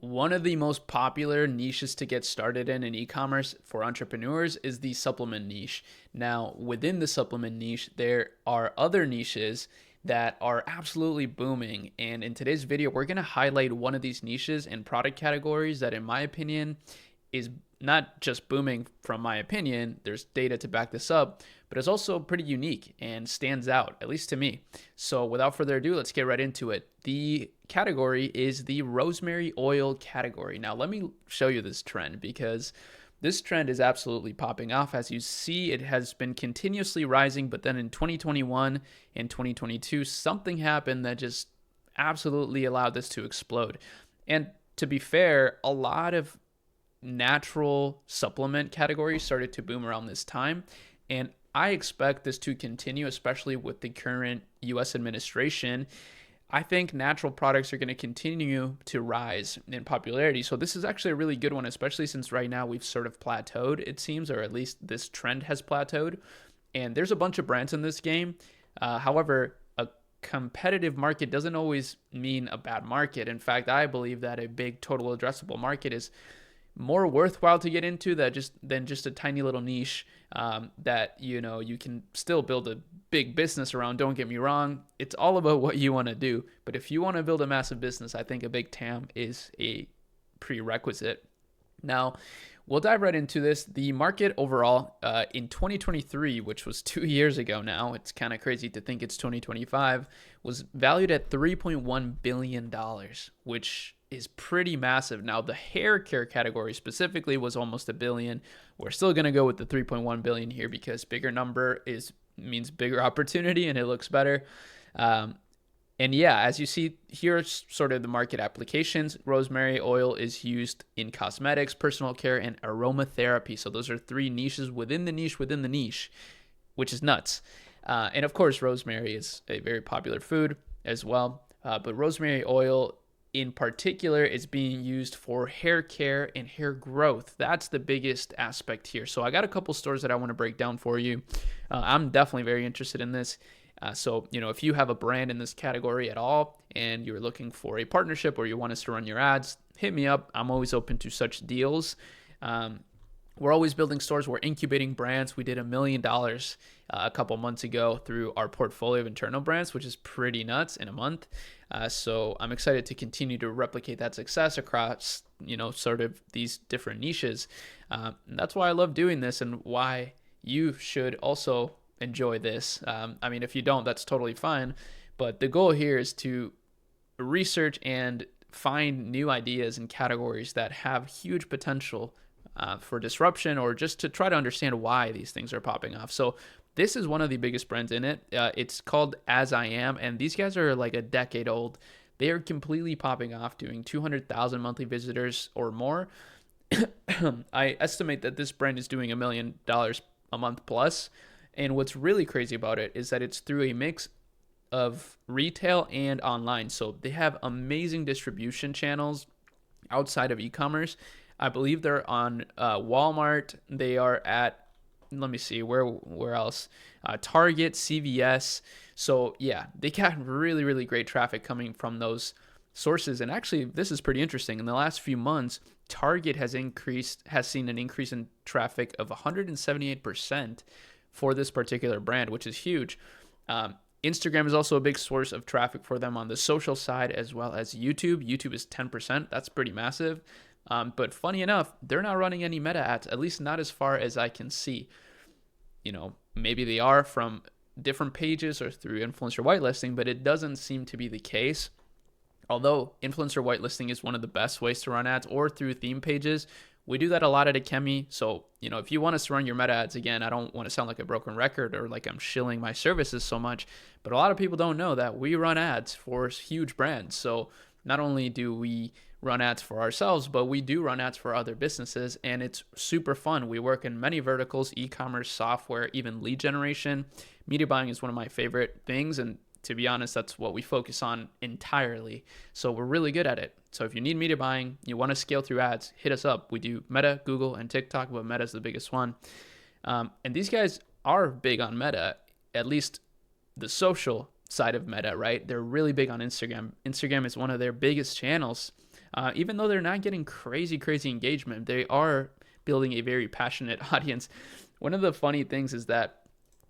One of the most popular niches to get started in e-commerce for entrepreneurs is the supplement niche. Now, within the supplement niche, there are other niches that are absolutely booming. And in today's video, we're going to highlight one of these niches and product categories that, in my opinion, is not just booming from my opinion, there's data to back this up, but it's also pretty unique and stands out, at least to me. So without further ado, let's get right into it. The category is the rosemary oil category. Now, let me show you this trend because this trend is absolutely popping off. As you see, it has been continuously rising, but then in 2021 and 2022, something happened that just absolutely allowed this to explode. And to be fair, a lot of natural supplement categories started to boom around this time. And I expect this to continue, especially with the current US administration. I think natural products are going to continue to rise in popularity. So this is actually a really good one, especially since right now we've sort of plateaued, it seems, or at least this trend has plateaued. And there's a bunch of brands in this game. However, a competitive market doesn't always mean a bad market. In fact, I believe that a big total addressable market is more worthwhile to get into than just a tiny little niche that you can still build a big business around. Don't get me wrong, it's all about what you want to do, but if you want to build a massive business, I think a big TAM is a prerequisite. Now, we'll dive right into this. The market overall in 2023, which was 2 years ago now, it's kind of crazy to think it's 2025, was valued at $3.1 billion, which is pretty massive. Now, the hair care category specifically was almost $1 billion. We're still going to go with the 3.1 billion here because bigger number means bigger opportunity and it looks better. And yeah, as you see, here's sort of the market applications. Rosemary oil is used in cosmetics, personal care, and aromatherapy. So those are three niches within the niche, which is nuts. And of course, rosemary is a very popular food as well. But rosemary oil in particular is being used for hair care and hair growth. That's the biggest aspect here. So I got a couple stores that I want to break down for you. I'm definitely very interested in this. So, if you have a brand in this category at all and you're looking for a partnership or you want us to run your ads, hit me up. I'm always open to such deals. We're always building stores. We're incubating brands. We did $1 million a couple months ago through our portfolio of internal brands, which is pretty nuts in a month. So I'm excited to continue to replicate that success across, sort of these different niches. That's why I love doing this and why you should also enjoy this. If you don't, that's totally fine. But the goal here is to research and find new ideas and categories that have huge potential for disruption, or just to try to understand why these things are popping off. So this is one of the biggest brands in it. It's called As I Am, and these guys are like a decade old. They are completely popping off, doing 200,000 monthly visitors or more. I estimate that this brand is doing $1 million a month plus. And what's really crazy about it is that it's through a mix of retail and online. So they have amazing distribution channels outside of e-commerce. I believe they're on Walmart. They are at, let me see, where else? Target, CVS. So yeah, they got really, really great traffic coming from those sources. And actually, this is pretty interesting. In the last few months, Target has seen an increase in traffic of 178% for this particular brand, which is huge. Instagram is also a big source of traffic for them on the social side, as well as YouTube. YouTube is 10%. That's pretty massive. But funny enough, they're not running any meta ads, at least not as far as I can see. Maybe they are from different pages or through influencer whitelisting, but it doesn't seem to be the case. Although influencer whitelisting is one of the best ways to run ads, or through theme pages. We do that a lot at Ecommerce. So, if you want us to run your meta ads, again, I don't want to sound like a broken record or like I'm shilling my services so much, but a lot of people don't know that we run ads for huge brands. So not only do we run ads for ourselves, but we do run ads for other businesses, and it's super fun. We work in many verticals: e-commerce, software, even lead generation. Media buying is one of my favorite things, and to be honest, that's what we focus on entirely. So we're really good at it. So if you need media buying, you want to scale through ads, hit us up. We do Meta, Google, and TikTok, but Meta is the biggest one. And these guys are big on Meta, at least the social side of Meta, right? They're really big on Instagram. Instagram is one of their biggest channels Even though they're not getting crazy engagement, they are building a very passionate audience. One of the funny things is that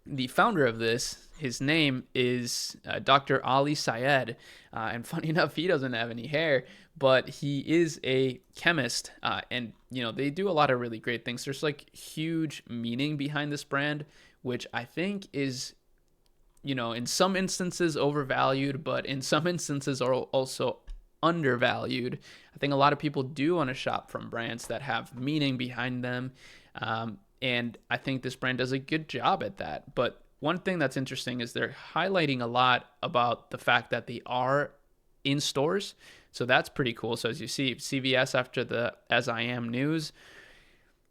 the founder of this, his name is Dr. Ali Syed, and funny enough, he doesn't have any hair, but he is a chemist, and they do a lot of really great things. There's like huge meaning behind this brand, which I think is in some instances overvalued, but in some instances are also undervalued. I think a lot of people do want to shop from brands that have meaning behind them. And I think this brand does a good job at that. But one thing that's interesting is they're highlighting a lot about the fact that they are in stores. So that's pretty cool. So as you see, CVS after the As I Am news,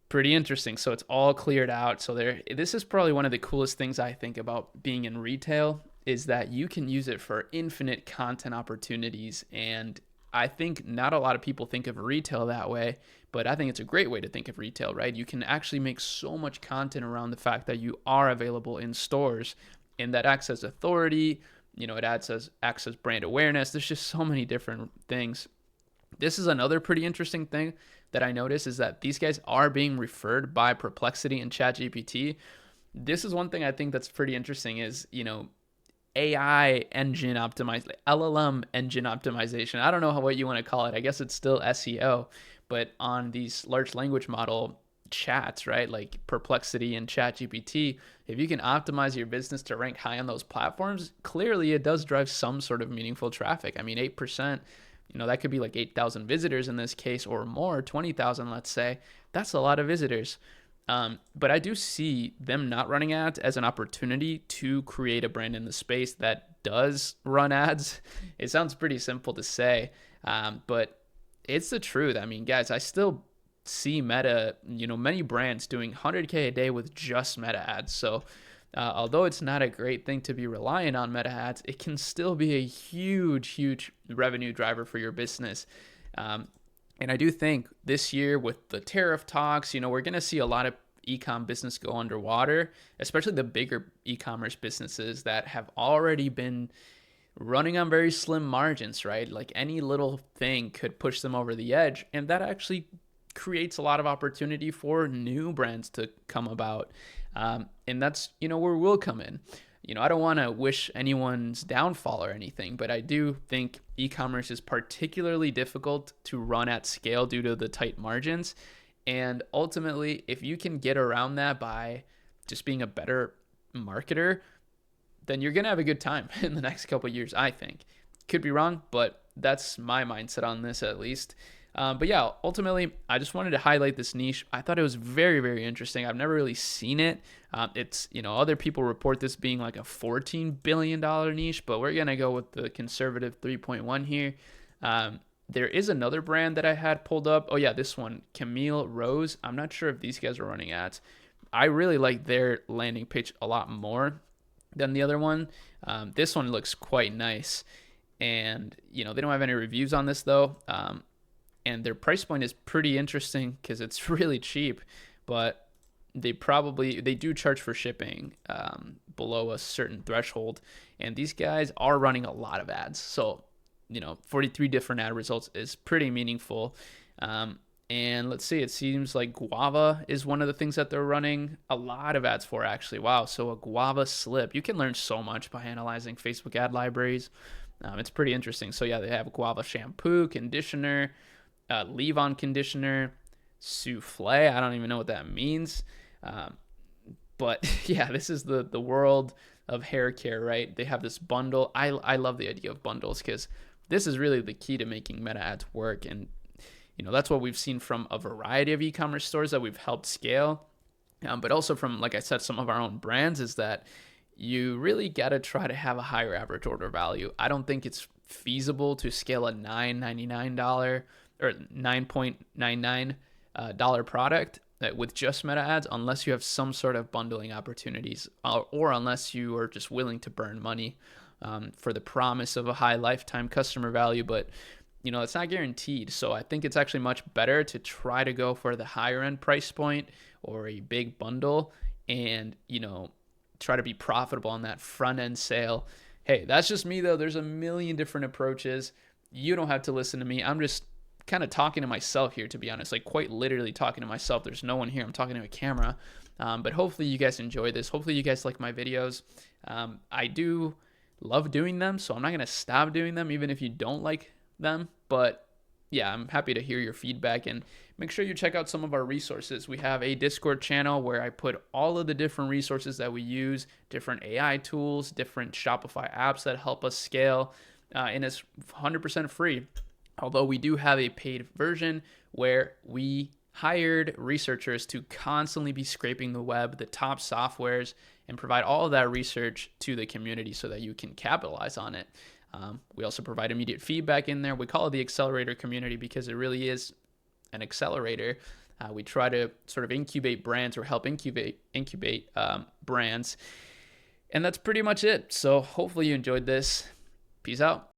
pretty interesting. So it's all cleared out. So this is probably one of the coolest things I think about being in retail is that you can use it for infinite content opportunities. And I think not a lot of people think of retail that way, but I think it's a great way to think of retail, right? You can actually make so much content around the fact that you are available in stores, and that acts as authority. It acts as brand awareness. There's just so many different things. This is another pretty interesting thing that I noticed is that these guys are being referred by Perplexity and ChatGPT. This is one thing I think that's pretty interesting is, AI engine optimization, LLM engine optimization. I don't know what you want to call it. I guess it's still SEO, but on these large language model chats, right? Like Perplexity and ChatGPT, if you can optimize your business to rank high on those platforms, clearly it does drive some sort of meaningful traffic. I mean, 8%, that could be like 8,000 visitors in this case or more, 20,000, let's say. That's a lot of visitors. But I do see them not running ads as an opportunity to create a brand in the space that does run ads. It sounds pretty simple to say, but it's the truth. I mean, guys, I still see Meta, many brands doing 100K a day with just Meta ads. So although it's not a great thing to be relying on Meta ads, it can still be a huge revenue driver for your business. And I do think this year with the tariff talks, we're going to see a lot of e-com business go underwater, especially the bigger e-commerce businesses that have already been running on very slim margins, right? Like any little thing could push them over the edge. And that actually creates a lot of opportunity for new brands to come about. And that's, where we'll come in. I don't want to wish anyone's downfall or anything, but I do think e-commerce is particularly difficult to run at scale due to the tight margins. And ultimately, if you can get around that by just being a better marketer, then you're going to have a good time in the next couple of years, I think. Could be wrong, but that's my mindset on this at least. But yeah, ultimately, I just wanted to highlight this niche. I thought it was very interesting. I've never really seen it. It's, other people report this being like a $14 billion niche, but we're going to go with the conservative 3.1 here. There is another brand that I had pulled up. Oh yeah, this one, Camille Rose. I'm not sure if these guys are running ads. I really like their landing page a lot more than the other one. This one looks quite nice. And, they don't have any reviews on this though. And their price point is pretty interesting because it's really cheap, but they do charge for shipping below a certain threshold. And these guys are running a lot of ads. So, 43 different ad results is pretty meaningful. And let's see, it seems like guava is one of the things that they're running a lot of ads for, actually. Wow, so a guava slip. You can learn so much by analyzing Facebook ad libraries. It's pretty interesting. So yeah, they have guava shampoo, conditioner, leave-on conditioner, souffle. I don't even know what that means. But yeah, this is the world of hair care, right? They have this bundle. I love the idea of bundles because this is really the key to making meta ads work. And, that's what we've seen from a variety of e-commerce stores that we've helped scale. But also from, like I said, some of our own brands is that you really got to try to have a higher average order value. I don't think it's feasible to scale a $9.99 or $9.99 dollar product with just meta ads unless you have some sort of bundling opportunities or unless you are just willing to burn money for the promise of a high lifetime customer value. But it's not guaranteed. So I think it's actually much better to try to go for the higher end price point or a big bundle and try to be profitable on that front end sale. Hey, that's just me though. There's a million different approaches. You don't have to listen to me. I'm just kind of talking to myself here, to be honest, like quite literally talking to myself. There's no one here. I'm talking to a camera. But hopefully you guys enjoy this. Hopefully you guys like my videos. I do love doing them, so I'm not going to stop doing them even if you don't like them. But yeah, I'm happy to hear your feedback, and make sure you check out some of our resources. We have a Discord channel where I put all of the different resources that we use, different AI tools, different Shopify apps that help us scale, and it's 100% free. Although we do have a paid version where we hired researchers to constantly be scraping the web, the top softwares, and provide all of that research to the community so that you can capitalize on it. We also provide immediate feedback in there. We call it the accelerator community because it really is an accelerator. We try to sort of incubate brands or help incubate brands. And that's pretty much it. So hopefully you enjoyed this. Peace out.